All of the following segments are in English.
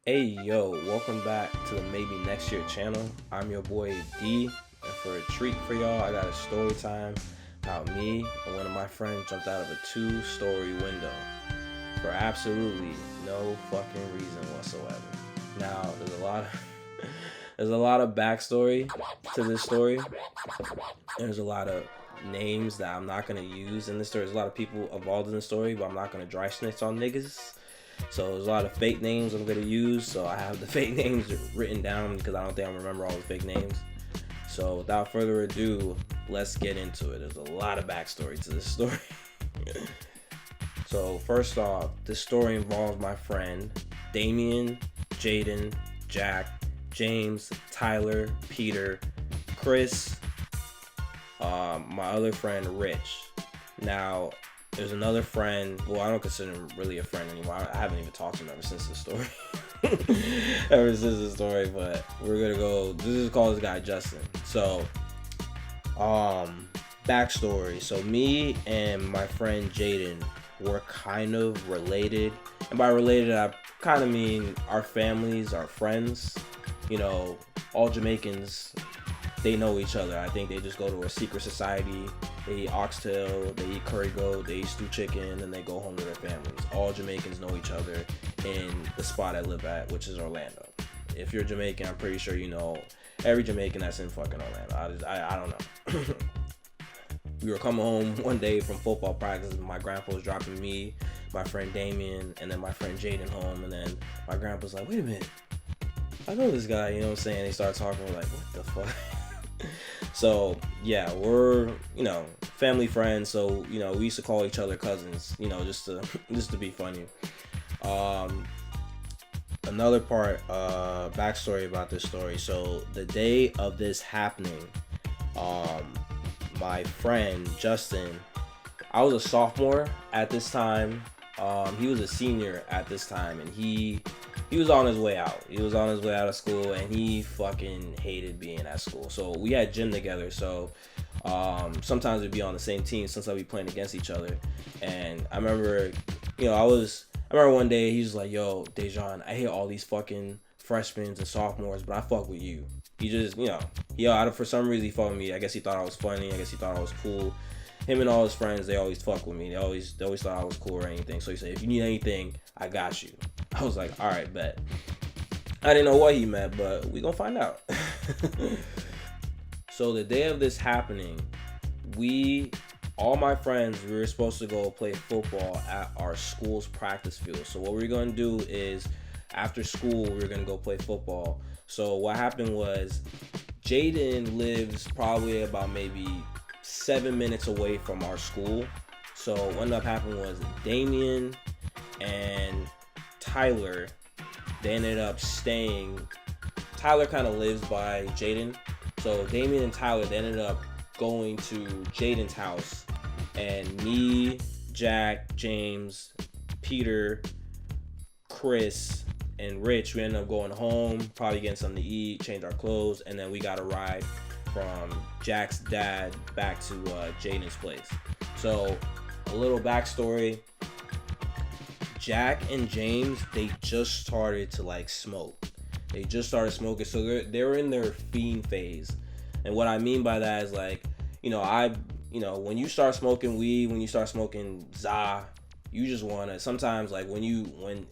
Hey yo, welcome back to the Maybe Next Year channel. I'm your boy D, and for a treat for y'all, I got a story time about me and one of my friends jumped out of a two-story window for absolutely no fucking reason whatsoever. Now, there's a lot of backstory to this story. There's a lot of names that I'm not gonna use in this story. There's a lot of people involved in the story, but I'm not gonna dry snitch on niggas. So there's a lot of fake names I'm gonna use. So I have the fake names written down because I don't think I remember all the fake names. So without further ado, let's get into it. There's a lot of backstory to this story. So first off, this story involves my friend Damien, Jaden, Jack, James, Tyler, Peter, Chris, my other friend Rich. Now, there's another friend. Well, I don't consider him really a friend anymore. I haven't even talked to him ever since the story. But we're gonna go. This is called this guy Justin. So, backstory. So me and my friend Jaden were kind of related, and by related, I kind of mean our families are friends. You know, all Jamaicans, they know each other. I think they just go to a secret society. They eat oxtail, they eat curry goat, they eat stew chicken, and they go home to their families. All Jamaicans know each other in the spot I live at, which is Orlando. If you're Jamaican, I'm pretty sure you know every Jamaican that's in fucking Orlando. I don't know. We were coming home one day from football practice. My grandpa was dropping me, my friend Damien, and then my friend Jaden home. And then my grandpa's like, wait a minute, I know this guy, you know what I'm saying? They start talking, we're like, what the fuck? So yeah, we're family friends. So we used to call each other cousins. Just to be funny. Another part, backstory about this story. So the day of this happening, my friend Justin, I was a sophomore at this time. He was a senior at this time, and he was on his way out. He was on his way out of school, and he fucking hated being at school. So we had gym together. So sometimes we'd be on the same team. Sometimes we'd be playing against each other. And I remember, I remember one day he was like, "Yo, Dejan, I hate all these fucking freshmen and sophomores, but I fuck with you." He just, for some reason he fucked with me. I guess he thought I was funny. I guess he thought I was cool. Him and all his friends, they always fuck with me. They always thought I was cool or anything. So he said, if you need anything, I got you. I was like, all right, bet. I didn't know what he meant, but we gonna find out. So the day of this happening, all my friends, we were supposed to go play football at our school's practice field. So what we are gonna do is, after school, we were gonna go play football. So what happened was, Jaden lives probably about maybe 7 minutes away from our school. So what ended up happening was Damien and Tyler, they ended up staying. Tyler kind of lives by Jaden. So Damien and Tyler, they ended up going to Jaden's house. And me, Jack, James, Peter, Chris, and Rich, we ended up going home, probably getting something to eat, change our clothes, and then we got a ride from Jack's dad back to Jaden's place. So a little backstory: Jack and James, they just started to smoke. They just started smoking, so they were in their fiend phase. And what I mean by that is when you start smoking weed, when you start smoking za, you just wanna sometimes when you in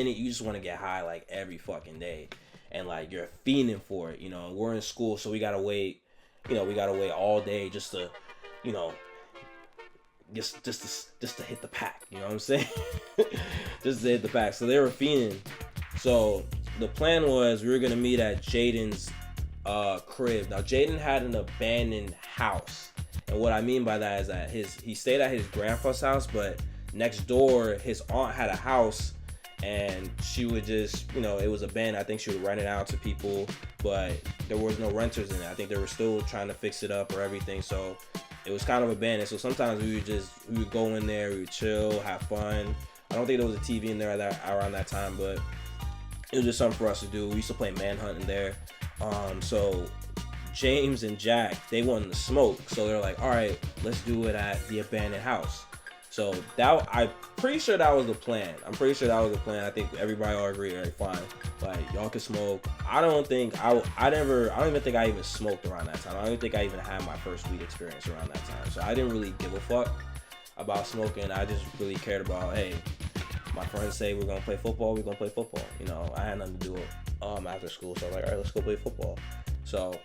it, you just wanna get high every fucking day. And you're fiending for it, we're in school, so we gotta wait all day just to, just to hit the pack, you know what I'm saying? Just to hit the pack. So they were fiending. So the plan was we were gonna meet at Jaden's crib. Now Jaden had an abandoned house, and what I mean by that is that he stayed at his grandpa's house, but next door his aunt had a house. And she would just, it was abandoned. I think she would rent it out to people, but there was no renters in it. I think they were still trying to fix it up or everything. So it was kind of abandoned. So sometimes we would go in there, we would chill, have fun. I don't think there was a TV in there around that time, but it was just something for us to do. We used to play Manhunt in there. So James and Jack, they wanted to smoke. So they're like, all right, let's do it at the abandoned house. So that I'm pretty sure that was the plan. I think everybody all agreed, right, fine. Like y'all can smoke. I don't even think I even smoked around that time. I don't even think I even had my first weed experience around that time. So I didn't really give a fuck about smoking. I just really cared about, hey, my friends say we're gonna play football, we're gonna play football. You know, I had nothing to do after school, so I was like, all right, let's go play football. So,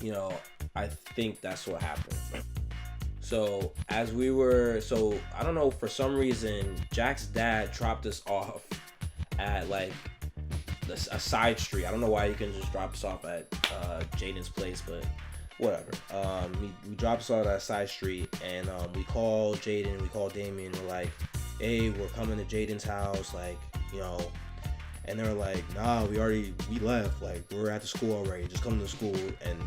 you know, I think that's what happened. So I don't know, for some reason, Jack's dad dropped us off at like a side street. I don't know why he couldn't just drop us off at Jaden's place, but whatever. We dropped us off at a side street, and we called Jaden, we called Damien, we're like, hey, we're coming to Jaden's house, like, you know, and they were like, nah, we left, like, we're at the school already, just come to the school. And,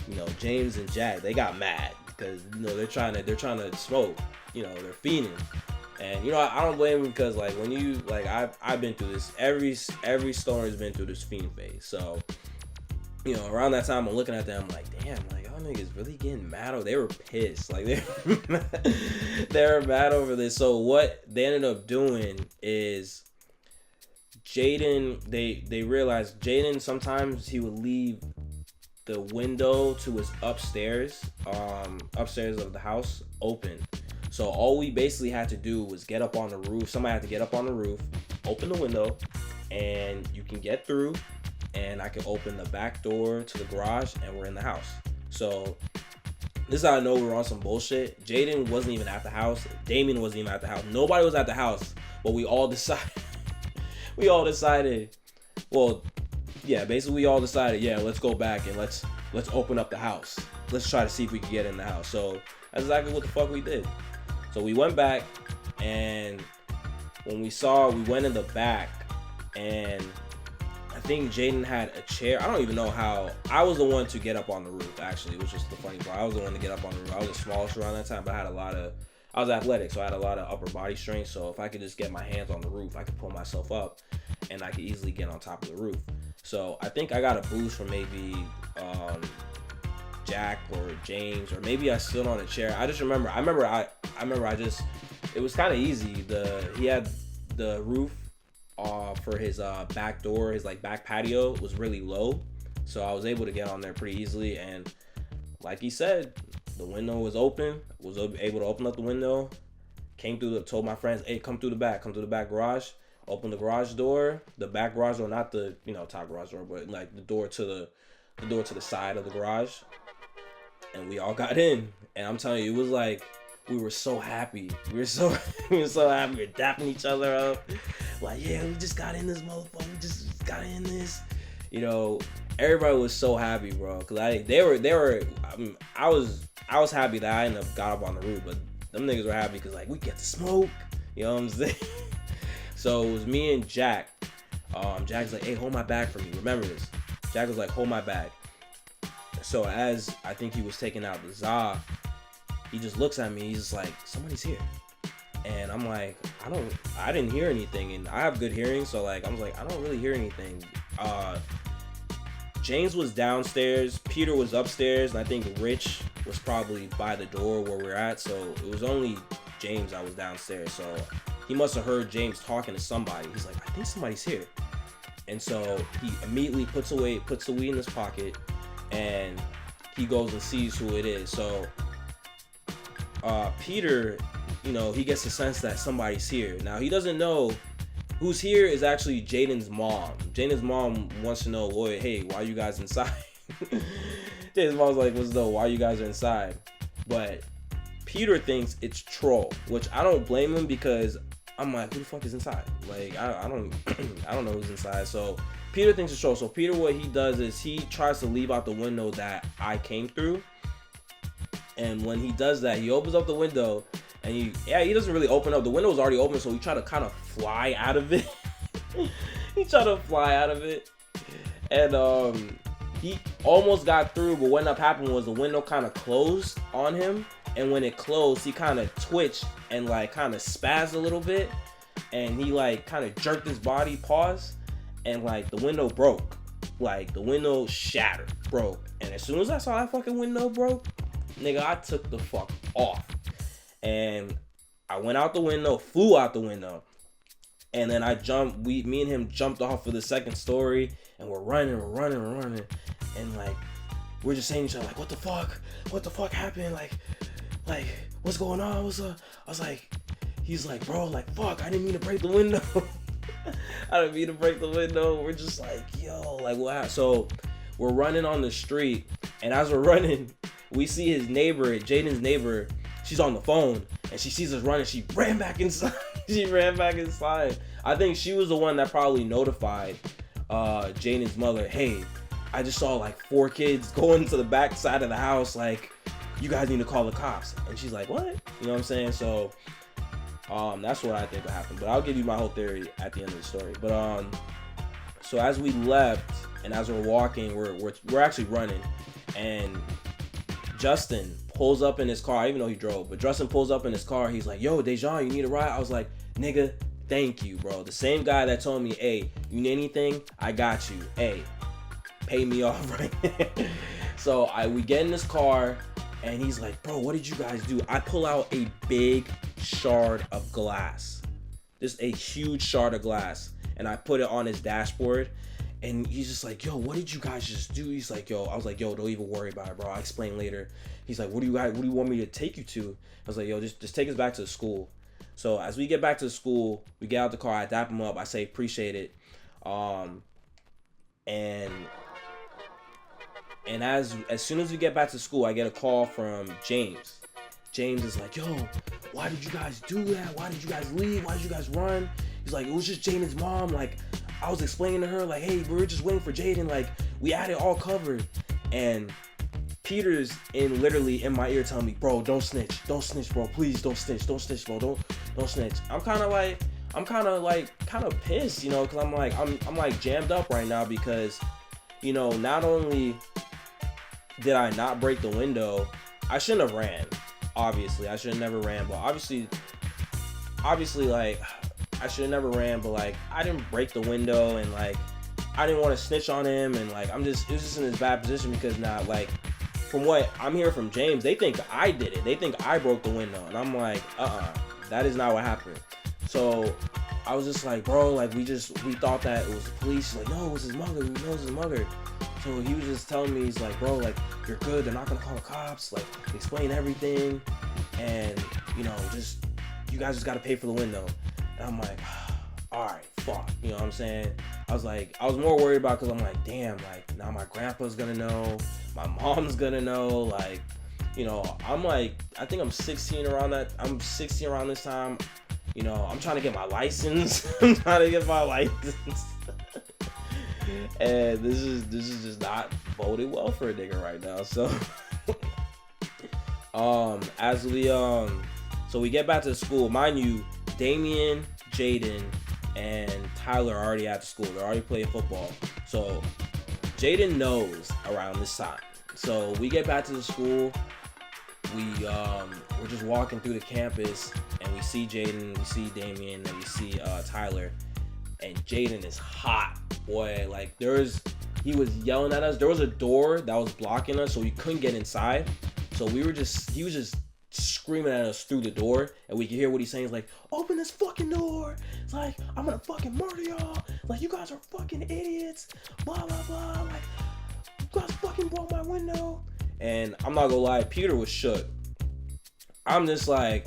you know, James and Jack, they got mad because, you know, they're trying to smoke, you know, they're fiending. And, you know, I don't blame them, because, like, when you, like, I've been through this, every stoner's been through this fiend phase. So, you know, around that time, I'm looking at them, I'm like, damn, like, y'all niggas really getting mad over. They were pissed, like, they were mad over this. So what they ended up doing is Jaden, they realized Jaden, sometimes he would leave the window to his upstairs of the house open. So all we basically had to do was get up on the roof. Somebody had to get up on the roof, open the window, and you can get through, and I can open the back door to the garage, and we're in the house. So this is how I know we were on some bullshit. Jaden wasn't even at the house. Damien wasn't even at the house. Nobody was at the house, but we all decided, well, yeah, basically we all decided, yeah, let's go back and let's open up the house. Let's try to see if we can get in the house. So that's exactly what the fuck we did. So we went back, and when we went in the back, and I think Jaden had a chair. I don't even know how. I was the one to get up on the roof, actually, which is the funny part. I was the one to get up on the roof. I was the smallest around that time, but I was athletic, so I had a lot of upper body strength. So if I could just get my hands on the roof, I could pull myself up, and I could easily get on top of the roof. So I think I got a boost from maybe Jack or James, or maybe I stood on a chair. I just remember. It was kind of easy. He had the roof for his back door, his like back patio was really low, so I was able to get on there pretty easily. And like he said, the window was open. Was able to open up the window. Told my friends, hey, come through the back garage. Open the garage door, the back garage door, not the top garage door, but like the door to the side of the garage. And we all got in, and I'm telling you, it was like we were so happy. We were so happy. We were dapping each other up. Like, yeah, we just got in this motherfucker. We just got in this. You know, everybody was so happy, bro. Cause I was happy that I ended up got up on the roof, but them niggas were happy because like we get to smoke. You know what I'm saying? So it was me and Jack. Jack's like, hey, hold my bag for me. Remember this. Jack was like, hold my bag. So as I think he was taking out the za, he just looks at me. He's just like, somebody's here. And I'm like, I didn't hear anything. And I have good hearing. So like, I was like, I don't really hear anything. James was downstairs. Peter was upstairs. And I think Rich was probably by the door where we're at. So it was only James that was downstairs. So he must have heard James talking to somebody. He's like, I think somebody's here. And so he immediately puts the weed in his pocket, and he goes and sees who it is. So Peter, he gets the sense that somebody's here. Now he doesn't know who's here is actually Jaden's mom. Jaden's mom wants to know, hey, why are you guys inside? Jaden's mom's like, why you guys are inside? But Peter thinks it's Troll, which I don't blame him, because I'm like, who the fuck is inside? Like, I don't know who's inside. So Peter thinks it's Troll. So Peter, what he does is he tries to leave out the window that I came through. And when he does that, he opens up the window, and he doesn't really open up. The window was already open, so he tried to kind of fly out of it. And he almost got through, but what ended up happening was the window kind of closed on him. And when it closed, he kind of twitched and like kind of spazzed a little bit. And he like kind of jerked his body, paused, and like the window broke. Like the window shattered, broke. And as soon as I saw that fucking window broke, nigga, I took the fuck off. And I went out the window, flew out the window. And then I jumped, me and him jumped off of the second story, and we're running. And like, we're just saying to each other, like, what the fuck happened? Like, what's going on? What's up? I was like, he's like, bro, like, fuck, I didn't mean to break the window. I didn't mean to break the window. We're just like, yo, like, what happened? So we're running on the street, and as we're running, we see his neighbor, Jaden's neighbor. She's on the phone, and she sees us running. She ran back inside. I think she was the one that probably notified Jaden's mother, hey, I just saw like 4 kids going to the back side of the house. Like, you guys need to call the cops. And she's like, what? You know what I'm saying? So that's what I think will happen. But I'll give you my whole theory at the end of the story. But so as we left and as we're walking, we're actually running, and Justin pulls up in his car. I didn't even know he drove, but Justin pulls up in his car. He's like, yo, Dejan, you need a ride? I was like, nigga, thank you, bro. The same guy that told me, hey, you need anything? I got you. Hey, pay me off right now. So we get in this car, and he's like, bro, what did you guys do? I pull out a big shard of glass. Just a huge shard of glass. And I put it on his dashboard. And he's just like, yo, what did you guys just do? He's like, yo, I was like, yo, don't even worry about it, bro. I'll explain later. He's like, what do you want me to take you to? I was like, yo, just take us back to the school. So as we get back to the school, we get out the car, I dap him up, I say, appreciate it. And as soon as we get back to school, I get a call from James. James is like, yo, why did you guys do that? Why did you guys leave? Why did you guys run? He's like, it was just Jaden's mom. Like, I was explaining to her, like, hey, we were just waiting for Jaden. Like, we had it all covered. And Peter's literally in my ear telling me, bro, don't snitch, bro. Please don't snitch, bro. Don't snitch. I'm kind of pissed, you know, because I'm like jammed up right now because, you know, not only did I not break the window, I shouldn't have ran. Obviously, I should have never ran. But obviously, like, I should have never ran. But like, I didn't break the window, and like, I didn't want to snitch on him, and like, it was just in this bad position because now, like, from what I'm hearing from James, they think I did it. They think I broke the window, and I'm like, that is not what happened. So I was just like, bro, like, we thought that it was the police. He's like, no, it was his mother. We know it was his mother. So he was just telling me, he's like, bro, like, you're good. They're not gonna call the cops. Like, explain everything, and you know, just you guys just gotta pay for the window. And I'm like, all right, fuck. You know what I'm saying? I was more worried about because I'm like, damn, like, now my grandpa's gonna know, my mom's gonna know, like, you know, I'm like, I think I'm 16 around this time. You know, I'm trying to get my license. And this is just not boding well for a nigga right now. So so we get back to school. Mind you, Damien, Jaden, and Tyler are already at school. They're already playing football. So Jaden knows around this time. So we get back to the school. We're just walking through the campus, and we see Jaden, we see Damien, and we see Tyler. And Jaden is hot, boy. Like, he was yelling at us. There was a door that was blocking us, so we couldn't get inside. So he was just screaming at us through the door, and we could hear what he's saying. He's like, open this fucking door. It's like, I'm gonna fucking murder y'all. Like, you guys are fucking idiots. Blah, blah, blah. Like, you guys fucking broke my window. And I'm not gonna lie, Peter was shook. I'm just looking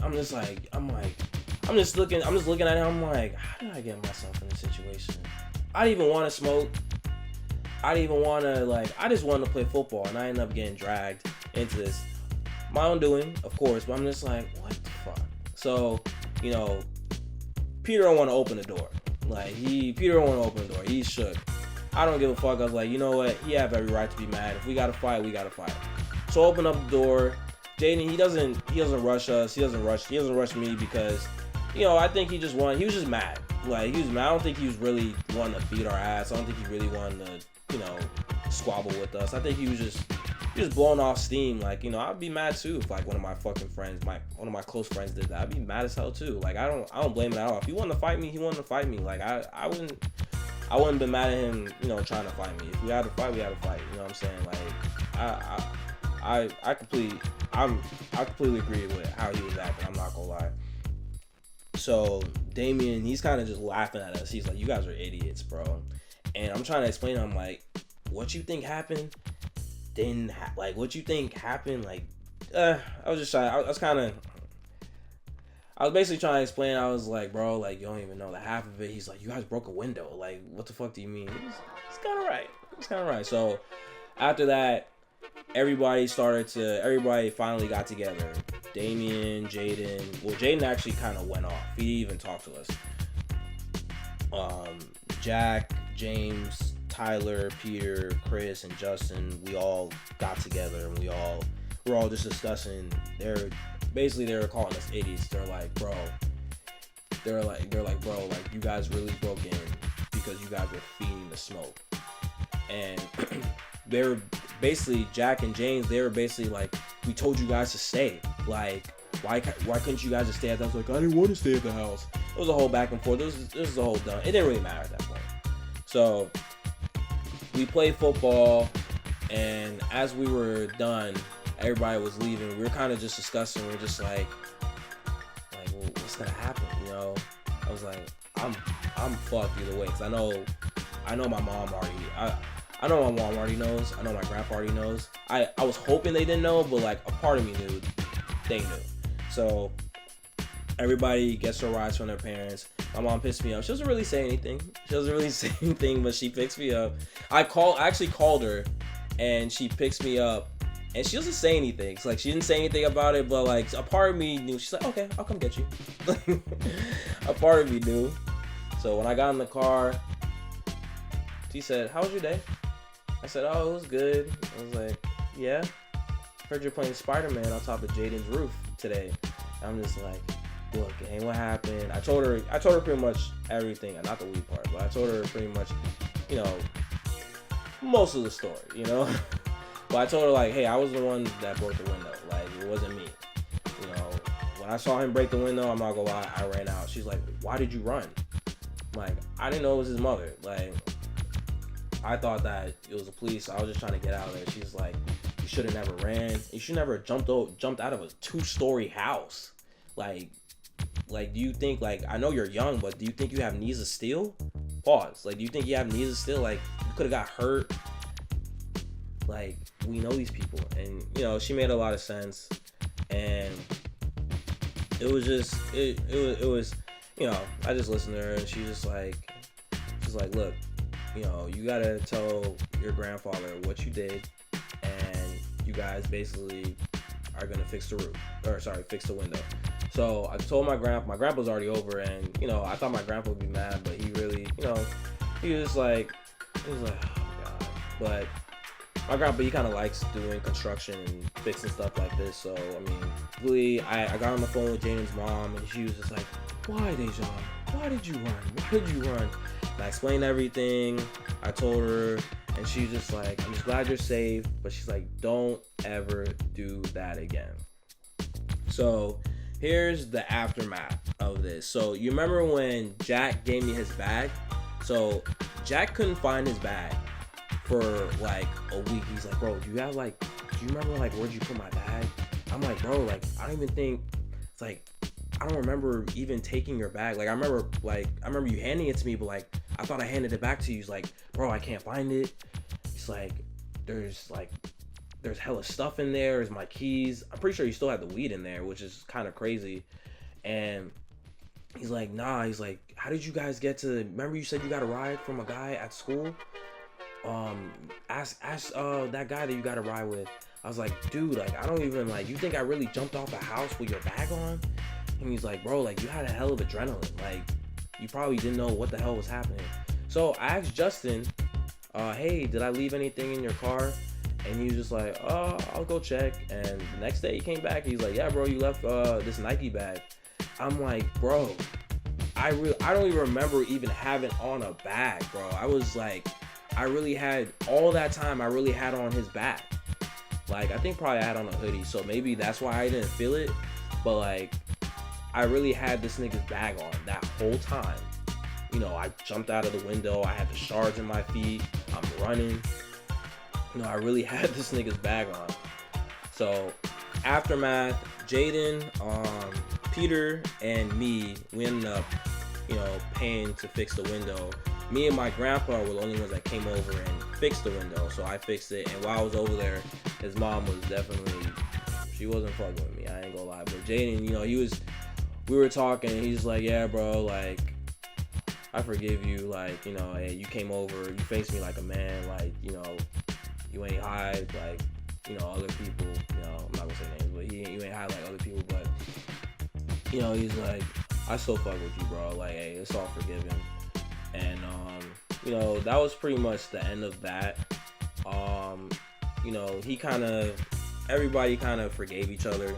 at him. I'm like, how did I get myself in this situation? I didn't even want to smoke. I didn't even want to, like, I just wanted to play football, and I ended up getting dragged into this. My own doing, of course, but I'm just like, what the fuck? So, you know, Peter don't want to open the door. Like, Peter don't want to open the door. He's shook. I don't give a fuck. I was like, you know what? He have every right to be mad. If we gotta fight, we gotta fight. So open up the door. Jaden, he doesn't rush us. He doesn't rush me because, you know, I think he was just mad. Like, he was mad. I don't think he was really wanting to beat our ass. I don't think he really wanted to, you know, squabble with us. I think he was just blowing off steam. Like, you know, I'd be mad too if, like, one of my fucking friends, one of my close friends did that. I'd be mad as hell too. Like, I don't blame it at all. If he wanted to fight me, he wanted to fight me. Like, I wouldn't be mad at him, you know, trying to fight me. If we had to fight, we had to fight. You know what I'm saying? Like, I completely agree with how he was acting. I'm not gonna lie. So Damien, he's kind of just laughing at us. He's like, "You guys are idiots, bro." And I'm trying to explain to him, like, what you think happened like, what you think happened, like, I was just trying, I was basically trying to explain. I was like, "Bro, like, you don't even know the half of it." He's like, "You guys broke a window. Like, what the fuck do you mean?" It's kind of right. It's kind of right. So after that, everybody finally got together. Damien, Jaden. Well, Jaden actually kind of went off. He even talked to us. Jack, James, Tyler, Peter, Chris, and Justin, we all got together and we're all just discussing. They were calling us idiots. They're like, bro, like, you guys really broke in because you guys were feeding the smoke. And they were basically, Jack and James, they were basically like, we told you guys to stay. Like, why couldn't you guys just stay at the house? Like, I didn't want to stay at the house. It was a whole back and forth. This was a whole done. It didn't really matter at that point. So we played football, and as we were done, everybody was leaving. We were kind of just discussing. We were just like, well, what's gonna happen? You know, I was like, I'm fucked either way, because I know my mom already. I know my mom already knows. I know my grandpa already knows. I was hoping they didn't know, but like a part of me knew. They knew. So everybody gets their rides from their parents. My mom pissed me off. She doesn't really say anything. But she picks me up. I actually called her, and she picks me up, and she doesn't say anything. It's like she didn't say anything about it, but like a part of me knew. She's like, okay, I'll come get you. A part of me knew. So when I got in the car, she said, "How was your day?" I said, "Oh, it was good." I was like, "Yeah, heard you're playing Spider-Man on top of Jaden's roof today." I'm just like, "Look, hey, what happened?" I told her pretty much everything, not the weed part, but I told her pretty much, you know, most of the story, you know. But I told her, like, hey, I was the one that broke the window. Like, it wasn't me. You know, when I saw him break the window, I'm not gonna lie, I ran out. She's like, "Why did you run?" Like, I didn't know it was his mother. Like, I thought that it was the police. So I was just trying to get out of there. She's like, "You should have never ran. You should never jumped out of a 2-story house. Like, do you think, like, I know you're young, but do you think you have knees of steel?" Pause. Like, do you think you have knees of steel? Like, you could have got hurt. Like, we know these people. And, you know, she made a lot of sense. And it was just, it was, you know, I just listened to her, and she's like, "Look, you know, you gotta tell your grandfather what you did, and you guys basically are gonna fix the window." So I told my grandpa's already over, and, you know, I thought my grandpa would be mad, but he really, you know, he was like, oh God. But my grandpa, he kind of likes doing construction and fixing stuff like this. So, I mean, really, I got on the phone with Jaden's mom, and she was just like, "Why, Dejan? Why did you run? Why did you run?" And I explained everything. I told her, and she's just like, "I'm just glad you're safe," but she's like, "Don't ever do that again." So here's the aftermath of this. So you remember when Jack gave me his bag? So Jack couldn't find his bag for like a week. He's like, "Bro, do you remember, like, where'd you put my bag?" I'm like, "Bro, like, I don't even think, it's like, I don't remember even taking your bag. Like, I remember you handing it to me, but like, I thought I handed it back to you." He's like, "Bro, I can't find it." He's like, there's hella stuff in there. There's my keys. I'm pretty sure you still had the weed in there, which is kind of crazy. And he's like, "Nah." He's like, "How did you guys get to, remember you said you got a ride from a guy at school? Ask that guy that you got a ride with." I was like, "Dude, like, I don't even, like, you think I really jumped off the house with your bag on?" And he's like, "Bro, like, you had a hell of adrenaline. Like, you probably didn't know what the hell was happening." So I asked Justin, "Hey, did I leave anything in your car?" And he was just like, "Oh, I'll go check." And the next day he came back. He's like, "Yeah, bro, you left this Nike bag." I'm like, "Bro, I don't even remember even having on a bag, bro." I was like, I really had, all that time, I really had on his bag. Like, I think probably I had on a hoodie, so maybe that's why I didn't feel it. But like, I really had this nigga's bag on that whole time. You know, I jumped out of the window. I had the shards in my feet. I'm running. You know, I really had this nigga's bag on. So, aftermath, Jaden, Peter and me, we ended up, paying to fix the window. Me and my grandpa were the only ones that came over and fixed the window, so I fixed it. And while I was over there, his mom was definitely, she wasn't fucking with me. I ain't gonna lie. But Jaden, we were talking. And he's like, yeah, bro, like, I forgive you. Like, hey, you came over, you faced me like a man. Like, you ain't hide like, other people. I'm not gonna say names, but you ain't hide like other people. But, he's like, I still fuck with you, bro. Like, hey, it's all forgiven. And, that was pretty much the end of that. Everybody kind of forgave each other.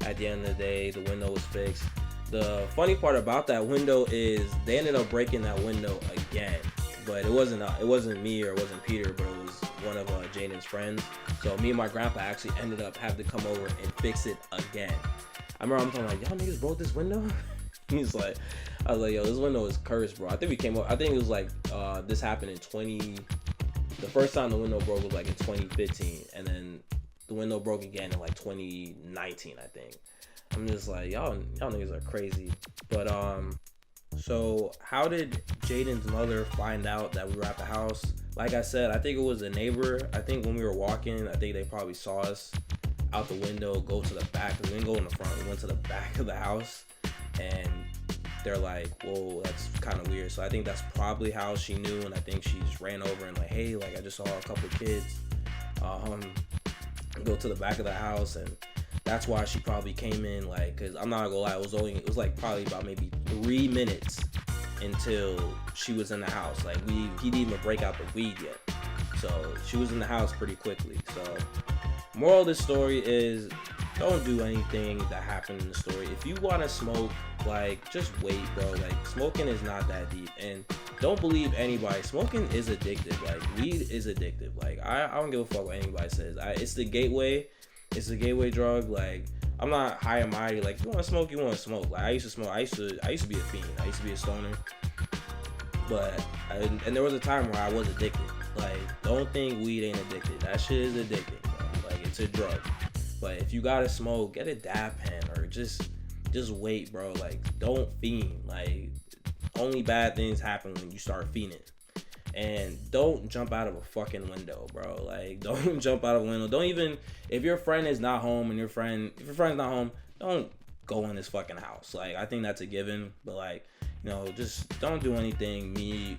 At the end of the day, the window was fixed. The funny part about that window is they ended up breaking that window again. But it wasn't me or it wasn't Peter, but it was one of Jaden's friends. So me and my grandpa actually ended up having to come over and fix it again. I remember I'm talking like, y'all niggas broke this window? I was like, yo, this window is cursed, bro. I think it was like, this happened in the first time the window broke was like in 2015. And then the window broke again in like 2019, I think. I'm just like, y'all niggas are crazy. But, so how did Jaden's mother find out that we were at the house? Like I said, I think it was a neighbor. I think when we were walking, I think they probably saw us out the window, go to the back. We didn't go in the front. We went to the back of the house. And they're like, whoa, that's kind of weird. So I think that's probably how she knew. And I think she just ran over and like, hey, like I just saw a couple kids go to the back of the house. And that's why she probably came in, like, because I'm not gonna lie, it was like probably about maybe 3 minutes until she was in the house. Like he didn't even break out the weed yet. So she was in the house pretty quickly. So moral of this story is, don't do anything that happened in the story. If you want to smoke, like, just wait, bro. Like, smoking is not that deep. And don't believe anybody. Smoking is addictive. Like, weed is addictive. Like, I don't give a fuck what anybody says. It's the gateway. It's the gateway drug. Like, I'm not high and mighty. Like, if you want to smoke, you want to smoke. Like, I used to smoke. I used to be a fiend. I used to be a stoner. But, and there was a time where I was addicted. Like, don't think weed ain't addicted. That shit is addicting, bro. Like, it's a drug. But if you gotta smoke, get a dab pen or just wait, bro. Like, don't fiend. Like, only bad things happen when you start fiending. And don't jump out of a fucking window, bro. Like, don't jump out of a window. Don't even, if your friend is not home and if your friend's not home, don't go in this fucking house. Like, I think that's a given. But like, just don't do anything. Me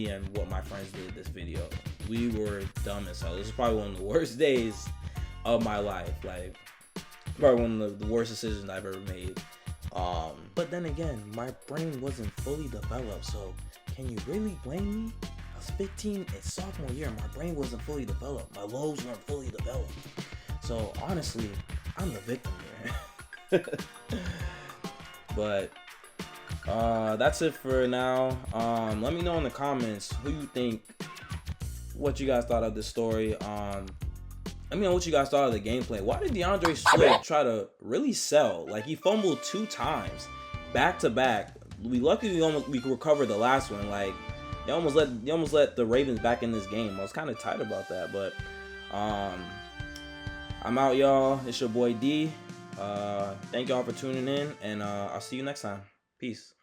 and what my friends did this video, we were dumb as hell. This is probably one of the worst days of my life. Like, probably one of the worst decisions I've ever made. But then again, my brain wasn't fully developed, so can you really blame me? I was 15, it's sophomore year, my brain wasn't fully developed. My lobes weren't fully developed. So honestly, I'm the victim here. But that's it for now. Let me know in the comments who you think, what you guys thought of this story. Let me know what you guys thought of the gameplay. Why did DeAndre Swift try to really sell? Like, he fumbled 2 times back to back. We recovered the last one. Like, they almost let the Ravens back in this game. I was kind of tight about that, but I'm out, y'all. It's your boy D. Thank y'all for tuning in, and I'll see you next time. Peace.